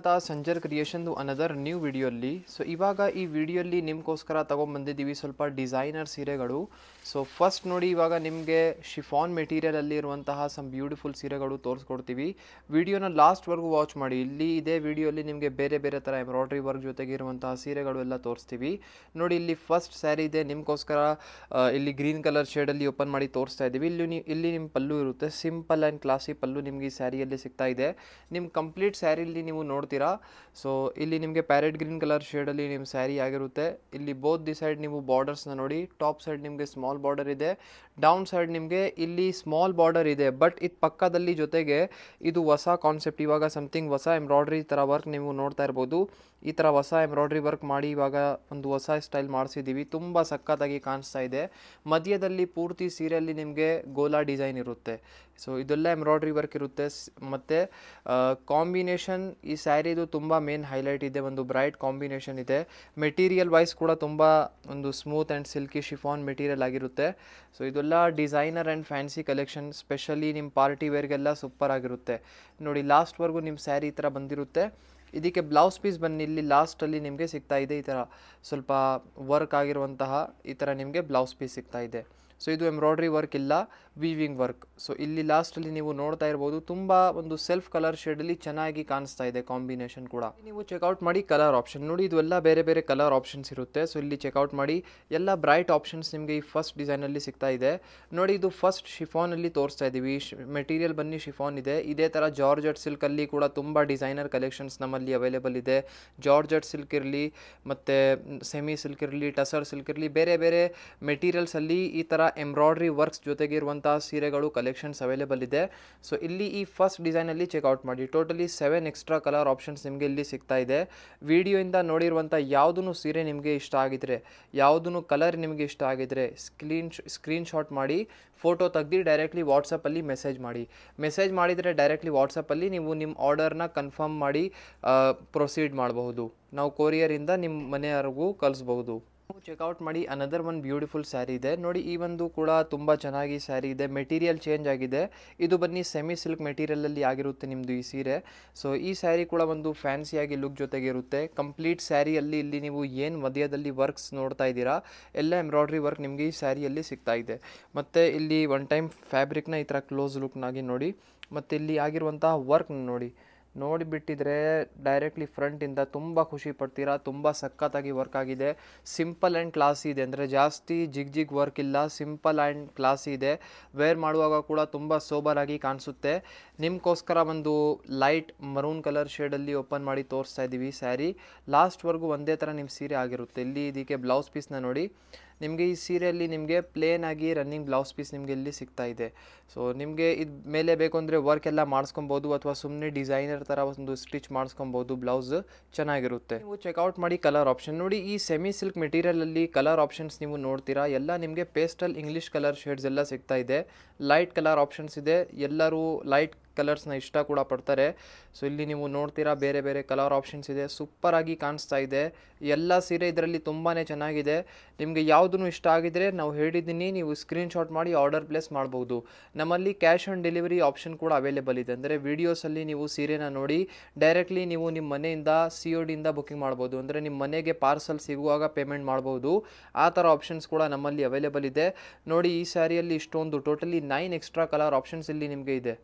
ಸ್ವಾಗತ Sanjar creation another new ವಿಡಿಯೋಲ್ಲಿ. So ಇವಾಗ ಈ ವಿಡಿಯೋಲ್ಲಿ ನಿಮಗೋಸ್ಕರ ತೊಗೊಂಬಂದಿದ್ದೀವಿ ಸ್ವಲ್ಪ ಡಿಸೈನರ್ ಸೀರೆಗಳು. ಸೊ ಫಸ್ಟ್ ನೋಡಿ, ಇವಾಗ ನಿಮಗೆ ಶಿಫಾನ್ ಮೆಟೀರಿಯಲಲ್ಲಿ ಇರುವಂತಹ ಸಮ್ ಬ್ಯೂಟಿಫುಲ್ ಸೀರೆಗಳು ತೋರಿಸ್ಕೊಡ್ತೀವಿ. ವಿಡಿಯೋನ ಲಾಸ್ಟ್ವರೆಗೂ ವಾಚ್ ಮಾಡಿ. ಇಲ್ಲಿ ಇದೇ ವಿಡಿಯೋಲಿ ನಿಮಗೆ ಬೇರೆ ಬೇರೆ ಥರ ಎಂಬ್ರಾಯ್ಡ್ರಿ ವರ್ಕ್ ಜೊತೆಗೆ ಇರುವಂತಹ ಸೀರೆಗಳು ಎಲ್ಲ ತೋರಿಸ್ತೀವಿ. ನೋಡಿ, ಇಲ್ಲಿ ಫಸ್ಟ್ ಸ್ಯಾರಿ ಇದೆ ನಿಮಗೋಸ್ಕರ. ಇಲ್ಲಿ ಗ್ರೀನ್ ಕಲರ್ ಶೇಡಲ್ಲಿ ಓಪನ್ ಮಾಡಿ ತೋರಿಸ್ತಾ ಇದ್ದೀವಿ. ಇಲ್ಲಿ ನಿಮ್ಮ ಪಲ್ಲು ಇರುತ್ತೆ, ಸಿಂಪಲ್ ಆ್ಯಂಡ್ ಕ್ಲಾಸಿ ಪಲ್ಲು ನಿಮಗೆ ಈ ಸ್ಯಾರಿಯಲ್ಲಿ ಸಿಗ್ತಾ ಇದೆ. ನಿಮ್ಮ ಕಂಪ್ಲೀಟ್ ಸ್ಯಾರಿಲಿ ನೀವು ನೋಡ್ತೀರಾ. ಸೊ ಇಲ್ಲಿ ನಿಮಗೆ ಪ್ಯಾರೆಟ್ ಗ್ರೀನ್ ಕಲರ್ ಶೇಡಲ್ಲಿ ನಿಮ್ಮ ಸ್ಯಾರಿ ಆಗಿರುತ್ತೆ. ಇಲ್ಲಿ ಬೋತ್ ದಿ ಸೈಡ್ ನೀವು ಬಾರ್ಡರ್ಸ್ನ ನೋಡಿ. ಟಾಪ್ ಸೈಡ್ ನಿಮಗೆ ಸ್ಮಾಲ್ ಬಾರ್ಡರ್ ಇದೆ, ಡೌನ್ ಸೈಡ್ ನಿಮಗೆ ಇಲ್ಲಿ ಸ್ಮಾಲ್ ಬಾರ್ಡರ್ ಇದೆ. ಬಟ್ ಇದು ಪಕ್ಕದಲ್ಲಿ ಜೊತೆಗೆ ಇದು ಹೊಸ ಕಾನ್ಸೆಪ್ಟ್, ಇವಾಗ ಸಮಥಿಂಗ್ ಹೊಸ ಎಂಬ್ರಾಯ್ಡ್ರಿ ಥರ ವರ್ಕ್ ನೀವು ನೋಡ್ತಾ ಇರ್ಬೋದು. ಈ ಥರ ಹೊಸ ಎಂಬ್ರಾಯ್ಡ್ರಿ ವರ್ಕ್ ಮಾಡಿ ಇವಾಗ ಒಂದು ಹೊಸ ಸ್ಟೈಲ್ ಮಾಡಿಸಿದ್ದೀವಿ. ತುಂಬ ಸಖತ್ತಾಗಿ ಕಾಣಿಸ್ತಾ ಇದೆ. ಮಧ್ಯದಲ್ಲಿ ಪೂರ್ತಿ ಸೀರೆಯಲ್ಲಿ ನಿಮಗೆ ಗೋಲಾ ಡಿಸೈನ್ ಇರುತ್ತೆ. ಸೊ ಇದೆಲ್ಲ ಎಂಬ್ರಾಯ್ಡ್ರಿ ವರ್ಕ್ ಇರುತ್ತೆ. ಮತ್ತು ಕಾಂಬಿನೇಷನ್ ಈ ಸ್ಯಾರಿದು ತುಂಬ ಮೇನ್ ಹೈಲೈಟ್ ಇದೆ, ಒಂದು ಬ್ರೈಟ್ ಕಾಂಬಿನೇಷನ್ ಇದೆ. ಮೆಟೀರಿಯಲ್ ವೈಸ್ ಕೂಡ ತುಂಬ ಒಂದು smooth and silky chiffon material ಆಗಿರುತ್ತೆ. ಸೊ ಇದೆಲ್ಲ designer and fancy collection, specially ನಿಮ್ಮ ಪಾರ್ಟಿ ವೇರ್ಗೆಲ್ಲ ಸೂಪರ್ ಆಗಿರುತ್ತೆ. ನೋಡಿ, ಲಾಸ್ಟ್ವರೆಗೂ ನಿಮ್ಮ ಸ್ಯಾರಿ ಈ ಥರ ಬಂದಿರುತ್ತೆ. ಇದಕ್ಕೆ ಬ್ಲೌಸ್ ಪೀಸ್ ಬನ್ನಿ, ಇಲ್ಲಿ ಲಾಸ್ಟಲ್ಲಿ ನಿಮಗೆ ಸಿಗ್ತಾ ಇದೆ ಈ ಥರ ಸ್ವಲ್ಪ ವರ್ಕ್ ಆಗಿರುವಂತಹ ಈ ಥರ ನಿಮಗೆ ಬ್ಲೌಸ್ ಪೀಸ್ ಸಿಗ್ತಾ ಇದೆ. ಸೊ ಇದು ಎಂಬ್ರಾಯ್ಡ್ರಿ ವರ್ಕ್ ಇಲ್ಲ, ವೀವಿಂಗ್ ವರ್ಕ್. ಸೊ ಇಲ್ಲಿ ಲಾಸ್ಟಲ್ಲಿ ನೀವು ನೋಡ್ತಾ ಇರ್ಬೋದು, ತುಂಬ ಒಂದು ಸೆಲ್ಫ್ ಕಲರ್ ಶೇಡಲ್ಲಿ ಚೆನ್ನಾಗಿ ಕಾಣಿಸ್ತಾ ಇದೆ ಕಾಂಬಿನೇಷನ್ ಕೂಡ. ನೀವು ಚೆಕ್ಔಟ್ ಮಾಡಿ ಕಲರ್ ಆಪ್ಷನ್ ನೋಡಿ, ಇದೆಲ್ಲ ಬೇರೆ ಬೇರೆ ಕಲರ್ ಆಪ್ಷನ್ಸ್ ಇರುತ್ತೆ. ಸೊ ಇಲ್ಲಿ ಚೆಕ್ಔಟ್ ಮಾಡಿ, ಎಲ್ಲ ಬ್ರೈಟ್ ಆಪ್ಷನ್ಸ್ ನಿಮಗೆ ಈ ಫಸ್ಟ್ ಡಿಸೈನಲ್ಲಿ ಸಿಗ್ತಾ ಇದೆ. ನೋಡಿ, ಇದು ಫಸ್ಟ್ ಶಿಫಾನಲ್ಲಿ ತೋರಿಸ್ತಾ ಇದ್ದೀವಿ. ಮೆಟೀರಿಯಲ್ ಬನ್ನಿ ಶಿಫಾನ್ ಇದೆ. ಇದೇ ಥರ ಜಾರ್ಜೆಟ್ ಸಿಲ್ಕಲ್ಲಿ ಕೂಡ ತುಂಬ ಡಿಸೈನರ್ ಕಲೆಕ್ಷನ್ಸ್ ನಮ್ಮಲ್ಲಿ ಅವೈಲೇಬಲ್ ಇದೆ. ಜಾರ್ಜೆಟ್ ಸಿಲ್ಕ್ ಇರಲಿ, ಮತ್ತು ಸೆಮಿ ಸಿಲ್ಕ್ ಇರಲಿ, ಟಸರ್ ಸಿಲ್ಕ್ ಇರಲಿ, ಬೇರೆ ಬೇರೆ ಮೆಟೀರಿಯಲ್ಸಲ್ಲಿ ಈ ಥರ ಎಂಬ್ರಾಯ್ಡ್ರಿ ವರ್ಕ್ಸ್ ಜೊತೆಗೆ ಇರುವಂತಹ ಸೀರೆಗಳು ಕಲೆಕ್ಷನ್ಸ್ ಅವೈಲೇಬಲ್ ಇದೆ. ಸೊ ಇಲ್ಲಿ ಈ ಫಸ್ಟ್ ಡಿಸೈನಲ್ಲಿ ಚೆಕ್ಔಟ್ ಮಾಡಿ. ಟೋಟಲಿ 7 ಎಕ್ಸ್ಟ್ರಾ ಕಲರ್ ಆಪ್ಷನ್ಸ್ ನಿಮಗೆ ಇಲ್ಲಿ ಸಿಗ್ತಾ ಇದೆ. ವಿಡಿಯೋಯಿಂದ ನೋಡಿರುವಂಥ ಯಾವುದೂ ಸೀರೆ ನಿಮಗೆ ಇಷ್ಟ ಆಗಿದ್ರೆ, ಯಾವುದೂ ಕಲರ್ ನಿಮಗೆ ಇಷ್ಟ ಆಗಿದ್ರೆ ಸ್ಕ್ರೀನ್ಶಾಟ್ ಮಾಡಿ ಫೋಟೋ ತೆಗೆದು ಡೈರೆಕ್ಟ್ಲಿ ವಾಟ್ಸಪ್ಪಲ್ಲಿ ಮೆಸೇಜ್ ಮಾಡಿದರೆ ಡೈರೆಕ್ಟ್ಲಿ ವಾಟ್ಸಪ್ಪಲ್ಲಿ ನೀವು ನಿಮ್ಮ ಆರ್ಡರ್ನ ಕನ್ಫರ್ಮ್ ಮಾಡಿ ಪ್ರೊಸೀಡ್ ಮಾಡಬಹುದು. ನಾವು ಕೊರಿಯರಿಂದ ನಿಮ್ಮ ಮನೆಯವರೆಗೂ ಕಳಿಸ್ಬಹುದು. ಚೆಕ್ಔಟ್ ಮಾಡಿ ಅನದರ್ ಒನ್ ಬ್ಯೂಟಿಫುಲ್ ಸ್ಯಾರಿ ಇದೆ ನೋಡಿ. ಈ ಒಂದು ಕೂಡ ತುಂಬ ಚೆನ್ನಾಗಿ ಸ್ಯಾರಿ ಇದೆ. ಮೆಟೀರಿಯಲ್ ಚೇಂಜ್ ಆಗಿದೆ. ಇದು ಬನ್ನಿ ಸೆಮಿ ಸಿಲ್ಕ್ ಮೆಟೀರಿಯಲಲ್ಲಿ ಆಗಿರುತ್ತೆ ನಿಮ್ಮದು ಈ ಸೀರೆ. ಸೊ ಈ ಸ್ಯಾರಿ ಕೂಡ ಒಂದು ಫ್ಯಾನ್ಸಿಯಾಗಿ ಲುಕ್ ಜೊತೆಗೆ ಇರುತ್ತೆ. ಕಂಪ್ಲೀಟ್ ಸ್ಯಾರಿಯಲ್ಲಿ ಇಲ್ಲಿ ನೀವು ಏನು ಮಧ್ಯದಲ್ಲಿ ವರ್ಕ್ಸ್ ನೋಡ್ತಾ ಇದ್ದೀರಾ, ಎಲ್ಲ ಎಂಬ್ರಾಯ್ಡ್ರಿ ವರ್ಕ್ ನಿಮಗೆ ಈ ಸ್ಯಾರಿಯಲ್ಲಿ ಸಿಗ್ತಾ ಇದೆ. ಮತ್ತು ಇಲ್ಲಿ ಒನ್ ಟೈಮ್ ಫ್ಯಾಬ್ರಿಕ್ನ ಈ ಥರ ಕ್ಲೋಸ್ ಲುಕ್ನಾಗಿ ನೋಡಿ. ಮತ್ತು ಇಲ್ಲಿ ಆಗಿರುವಂತಹ ವರ್ಕ್ ನೋಡಿಬಿಟ್ಟಿದ್ರೆ ಡೈರೆಕ್ಟ್ಲಿ ಫ್ರಂಟಿಂದ ತುಂಬ ಖುಷಿ ಪಡ್ತೀರಾ. ತುಂಬ ಸಖತ್ತಾಗಿ ವರ್ಕ್ ಆಗಿದೆ. ಸಿಂಪಲ್ ಆ್ಯಂಡ್ ಕ್ಲಾಸಿ ಇದೆ, ಅಂದರೆ ಜಾಸ್ತಿ ಜಿಗ್ ವರ್ಕ್ ಇಲ್ಲ, ಸಿಂಪಲ್ ಆ್ಯಂಡ್ ಕ್ಲಾಸಿ ಇದೆ. ವೇರ್ ಮಾಡುವಾಗ ಕೂಡ ತುಂಬ ಸೋಬರಾಗಿ ಕಾಣಿಸುತ್ತೆ. ನಿಮಗೋಸ್ಕರ ಒಂದು ಲೈಟ್ ಮರೂನ್ ಕಲರ್ ಶೇಡಲ್ಲಿ ಓಪನ್ ಮಾಡಿ ತೋರಿಸ್ತಾ ಇದ್ದೀವಿ ಸ್ಯಾರಿ. ಲಾಸ್ಟ್ವರೆಗೂ ಒಂದೇ ಥರ ನಿಮ್ಮ ಸೀರೆ ಆಗಿರುತ್ತೆ. ಇಲ್ಲಿ ಇದಕ್ಕೆ ಬ್ಲೌಸ್ ಪೀಸ್ನ ನೋಡಿ. ನಿಮಗೆ ಈ ಸೀರೆಯಲ್ಲಿ ನಿಮಗೆ ಪ್ಲೇನ್ ಆಗಿ ರನ್ನಿಂಗ್ ಬ್ಲೌಸ್ ಪೀಸ್ ನಿಮಗೆ ಇಲ್ಲಿ ಸಿಗ್ತಾ ಇದೆ. ಸೊ ನಿಮಗೆ ಇದು ಮೇಲೆ ಬೇಕು ಅಂದರೆ ವರ್ಕ್ ಎಲ್ಲ ಮಾಡಿಸ್ಕೊಬೋದು, ಅಥವಾ ಸುಮ್ಮನೆ ಡಿಸೈನರ್ ಥರ ಒಂದು ಸ್ಟಿಚ್ ಮಾಡಿಸ್ಕೊಬೋದು. ಬ್ಲೌಸ್ ಚೆನ್ನಾಗಿರುತ್ತೆ. ನೀವು ಚೆಕ್ಔಟ್ ಮಾಡಿ ಕಲರ್ ಆಪ್ಷನ್ ನೋಡಿ. ಈ ಸೆಮಿ ಸಿಲ್ಕ್ ಮೆಟೀರಿಯಲಲ್ಲಿ ಕಲರ್ ಆಪ್ಷನ್ಸ್ ನೀವು ನೋಡ್ತೀರಾ, ಎಲ್ಲ ನಿಮಗೆ ಪೇಸ್ಟಲ್ ಇಂಗ್ಲೀಷ್ ಕಲರ್ ಶೇಡ್ಸ್ ಎಲ್ಲ ಸಿಗ್ತಾ ಇದೆ. ಲೈಟ್ ಕಲರ್ ಆಪ್ಷನ್ಸ್ ಇದೆ. ಎಲ್ಲರೂ ಲೈಟ್ ಕಲರ್ಸ್ನ ಇಷ್ಟ ಕೂಡ ಪಡ್ತಾರೆ. ಸೊ ಇಲ್ಲಿ ನೀವು ನೋಡ್ತೀರಾ ಬೇರೆ ಬೇರೆ ಕಲರ್ ಆಪ್ಷನ್ಸ್ ಇದೆ. ಸೂಪರಾಗಿ ಕಾಣಿಸ್ತಾ ಇದೆ. ಎಲ್ಲ ಸೀರೆ ಇದರಲ್ಲಿ ತುಂಬಾ ಚೆನ್ನಾಗಿದೆ. ನಿಮಗೆ ಯಾವುದೂ ಇಷ್ಟ ಆಗಿದ್ರೆ ನಾವು ಹೇಳಿದ್ದೀನಿ, ನೀವು ಸ್ಕ್ರೀನ್ಶಾಟ್ ಮಾಡಿ ಆರ್ಡರ್ ಪ್ಲೇಸ್ ಮಾಡ್ಬೋದು. ನಮ್ಮಲ್ಲಿ ಕ್ಯಾಶ್ ಆನ್ ಡೆಲಿವರಿ ಆಪ್ಷನ್ ಕೂಡ ಅವೈಲೇಬಲ್ ಇದೆ. ಅಂದರೆ ವೀಡಿಯೋಸಲ್ಲಿ ನೀವು ಸೀರೆನ ನೋಡಿ ಡೈರೆಕ್ಟ್ಲಿ ನೀವು ನಿಮ್ಮ ಮನೆಯಿಂದ CODಯಿಂದ ಬುಕ್ಕಿಂಗ್ ಮಾಡ್ಬೋದು. ಅಂದರೆ ನಿಮ್ಮ ಮನೆಗೆ ಪಾರ್ಸಲ್ ಸಿಗುವಾಗ ಪೇಮೆಂಟ್ ಮಾಡ್ಬೋದು. ಆ ಥರ ಆಪ್ಷನ್ಸ್ ಕೂಡ ನಮ್ಮಲ್ಲಿ ಅವೈಲೇಬಲ್ ಇದೆ. ನೋಡಿ, ಈ ಸ್ಯಾರಿಯಲ್ಲಿ ಇಷ್ಟೊಂದು ಟೋಟಲಿ 9 ಎಕ್ಸ್ಟ್ರಾ ಕಲರ್ ಆಪ್ಷನ್ಸ್ ಇಲ್ಲಿ ನಿಮಗೆ ಇದೆ.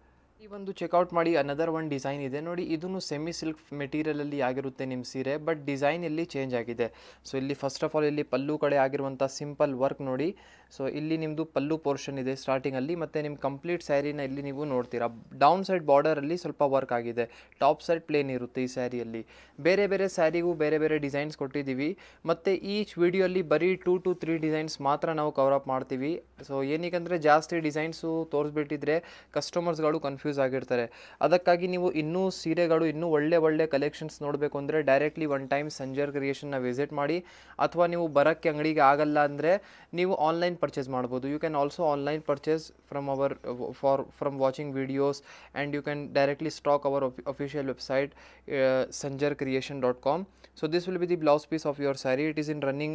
ಈ ಒಂದು ಚೆಕ್ಔಟ್ ಮಾಡಿ ಅನದರ್ ಒನ್ ಡಿಸೈನ್ ಇದೆ ನೋಡಿ. ಇದನ್ನು ಸೆಮಿ ಸಿಲ್ಕ್ ಮೆಟೀರಿಯಲಲ್ಲಿ ಆಗಿರುತ್ತೆ ನಿಮ್ಮ ಸೀರೆ, ಬಟ್ ಡಿಸೈನ್ ಇಲ್ಲಿ ಚೇಂಜ್ ಆಗಿದೆ. ಸೊ ಇಲ್ಲಿ ಫಸ್ಟ್ ಆಫ್ ಆಲ್ ಇಲ್ಲಿ ಪಲ್ಲು ಕಡೆ ಆಗಿರುವಂಥ ಸಿಂಪಲ್ ವರ್ಕ್ ನೋಡಿ. ಸೊ ಇಲ್ಲಿ ನಿಮ್ಮದು ಪಲ್ಲು ಪೋರ್ಷನ್ ಇದೆ ಸ್ಟಾರ್ಟಿಂಗಲ್ಲಿ, ಮತ್ತು ನಿಮ್ಮ ಕಂಪ್ಲೀಟ್ ಸ್ಯಾರಿನ ಇಲ್ಲಿ ನೀವು ನೋಡ್ತೀರಾ. ಡೌನ್ ಸೈಡ್ ಬಾರ್ಡರಲ್ಲಿ ಸ್ವಲ್ಪ ವರ್ಕ್ ಆಗಿದೆ. ಟಾಪ್ ಸೈಡ್ ಪ್ಲೇನ್ ಇರುತ್ತೆ ಈ ಸ್ಯಾರಿಯಲ್ಲಿ. ಬೇರೆ ಬೇರೆ ಸ್ಯಾರಿಗೂ ಬೇರೆ ಬೇರೆ ಡಿಸೈನ್ಸ್ ಕೊಟ್ಟಿದ್ದೀವಿ. ಮತ್ತು ಈಚ್ ವಿಡಿಯೋಲ್ಲಿ ಬರೀ 2 to 3 ಡಿಸೈನ್ಸ್ ಮಾತ್ರ ನಾವು ಕವರ್ ಅಪ್ ಮಾಡ್ತೀವಿ. ಸೊ ಏನಕ್ಕೆ ಜಾಸ್ತಿ ಡಿಸೈನ್ಸು ತೋರಿಸ್ಬಿಟ್ಟಿದ್ರೆ ಕಸ್ಟಮರ್ಸ್ಗಳು ಕನ್ಫ್ಯೂಸ್ ಆಗಿರ್ತಾರೆ. ಅದಕ್ಕಾಗಿ ನೀವು ಇನ್ನೂ ಸೀರೆಗಳು ಇನ್ನೂ ಒಳ್ಳೆ ಕಲೆಕ್ಷನ್ಸ್ ನೋಡಬೇಕು ಅಂದರೆ ಡೈರೆಕ್ಟ್ಲಿ ಒನ್ ಟೈಮ್ ಸಂಜರ್ ಕ್ರಿಯೇಷನ್ನ ವಿಸಿಟ್ ಮಾಡಿ. ಅಥವಾ ನೀವು ಬರೋಕ್ಕೆ ಅಂಗಡಿಗೆ ಆಗಲ್ಲ ಅಂದರೆ ನೀವು ಆನ್ಲೈನ್ ಪರ್ಚೇಸ್ ಮಾಡ್ಬೋದು. You can also online purchase from watching videos, and you can directly stock our official website sanjarcreation.com. So this will be the blouse piece of your saree. It is in running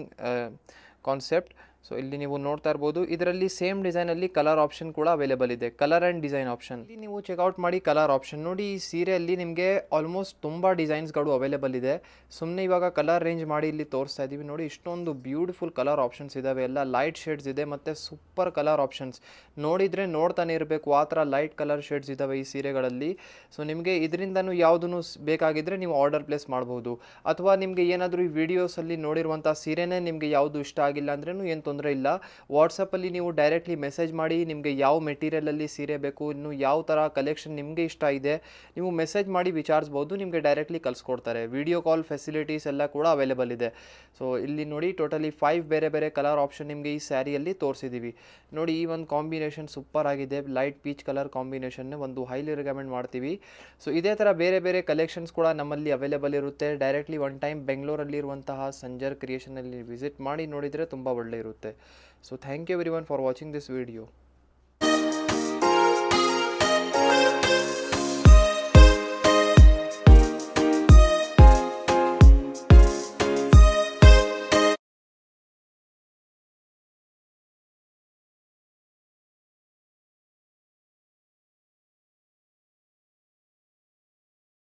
concept. So ಇಲ್ಲಿ ನೀವು ನೋಡ್ತಾ ಇರ್ಬೋದು, ಇದರಲ್ಲಿ same ಡಿಸೈನಲ್ಲಿ colour option ಕೂಡ available ಇದೆ, colour and design option. ಇಲ್ಲಿ ನೀವು checkout ಮಾಡಿ ಕಲರ್ ಆಪ್ಷನ್ ನೋಡಿ. ಈ ಸೀರೆಯಲ್ಲಿ ನಿಮಗೆ ಆಲ್ಮೋಸ್ಟ್ ತುಂಬ ಡಿಸೈನ್ಸ್ಗಳು ಅವೈಲೇಬಲ್ ಇದೆ. ಸುಮ್ಮನೆ ಇವಾಗ ಕಲರ್ ರೇಂಜ್ ಮಾಡಿ ಇಲ್ಲಿ ತೋರಿಸ್ತಾ ಇದ್ದೀವಿ ನೋಡಿ. ಇಷ್ಟೊಂದು ಬ್ಯೂಟಿಫುಲ್ ಕಲರ್ ಆಪ್ಷನ್ಸ್ ಇದ್ದಾವೆ, ಎಲ್ಲ ಲೈಟ್ ಶೇಡ್ಸ್ ಇದೆ ಮತ್ತು ಸೂಪರ್ ಕಲರ್ ಆಪ್ಷನ್ಸ್. ನೋಡಿದರೆ ನೋಡ್ತಾನೆ ಇರಬೇಕು, ಆ ಥರ ಲೈಟ್ ಕಲರ್ ಶೇಡ್ಸ್ ಇದ್ದಾವೆ ಈ ಸೀರೆಗಳಲ್ಲಿ. ಸೊ ನಿಮಗೆ ಇದರಿಂದನೂ ಯಾವುದೂ ಬೇಕಾಗಿದ್ದರೆ ನೀವು ಆರ್ಡರ್ ಪ್ಲೇಸ್ ಮಾಡ್ಬೋದು. ಅಥವಾ ನಿಮಗೆ ಏನಾದರೂ ಈ ವಿಡಿಯೋಸಲ್ಲಿ ನೋಡಿರುವಂಥ ಸೀರೆನೇ ನಿಮಗೆ ಯಾವುದು ಇಷ್ಟ ಆಗಿಲ್ಲ ಅಂದ್ರೂ ಏನು ತೊಂದರೆ ಇಲ್ಲ. ವಾಟ್ಸಪ್ಪಲ್ಲಿ ನೀವು ಡೈರೆಕ್ಟ್ಲಿ ಮೆಸೇಜ್ ಮಾಡಿ ನಿಮಗೆ ಯಾವ ಮೆಟೀರಿಯಲಲ್ಲಿ ಸೀರೆ ಬೇಕು, ಇನ್ನು ಯಾವ ಥರ ಕಲೆಕ್ಷನ್ ನಿಮಗೆ ಇಷ್ಟ ಇದೆ ನೀವು ಮೆಸೇಜ್ ಮಾಡಿ ವಿಚಾರಿಸ್ಬೋದು, ನಿಮಗೆ ಡೈರೆಕ್ಟ್ಲಿ ಕಳಿಸ್ಕೊಡ್ತಾರೆ. ವಿಡಿಯೋ ಕಾಲ್ ಫೆಸಿಲಿಟೀಸ್ ಎಲ್ಲ ಕೂಡ ಅವೈಲೇಬಲ್ ಇದೆ. ಸೊ ಇಲ್ಲಿ ನೋಡಿ ಟೋಟಲಿ 5 ಬೇರೆ ಬೇರೆ ಕಲರ್ ಆಪ್ಷನ್ ನಿಮಗೆ ಈ ಸ್ಯಾರಿಯಲ್ಲಿ ತೋರಿಸಿದ್ದೀವಿ ನೋಡಿ. ಈ ಒಂದು ಕಾಂಬಿನೇಷನ್ ಸೂಪರ್ ಆಗಿದೆ, ಲೈಟ್ ಪೀಚ್ ಕಲರ್ ಕಾಂಬಿನೇಷನ್ ಒಂದು ಹೈಲಿ ರೆಕಮೆಂಡ್ ಮಾಡ್ತೀವಿ. ಸೊ ಇದೇ ಥರ ಬೇರೆ ಬೇರೆ ಕಲೆಕ್ಷನ್ಸ್ ಕೂಡ ನಮ್ಮಲ್ಲಿ ಅವೈಲೇಬಲ್ ಇರುತ್ತೆ. ಡೈರೆಕ್ಟ್ಲಿ ಒನ್ ಟೈಮ್ ಬೆಂಗಳೂರಲ್ಲಿರುವಂತಹ ಸಂಜರ್ ಕ್ರಿಯೇಷನಲ್ಲಿ ವಿಸಿಟ್ ಮಾಡಿ ನೋಡಿದರೆ ತುಂಬ ಒಳ್ಳೆ ಇರುತ್ತೆ. So thank you everyone for watching this video.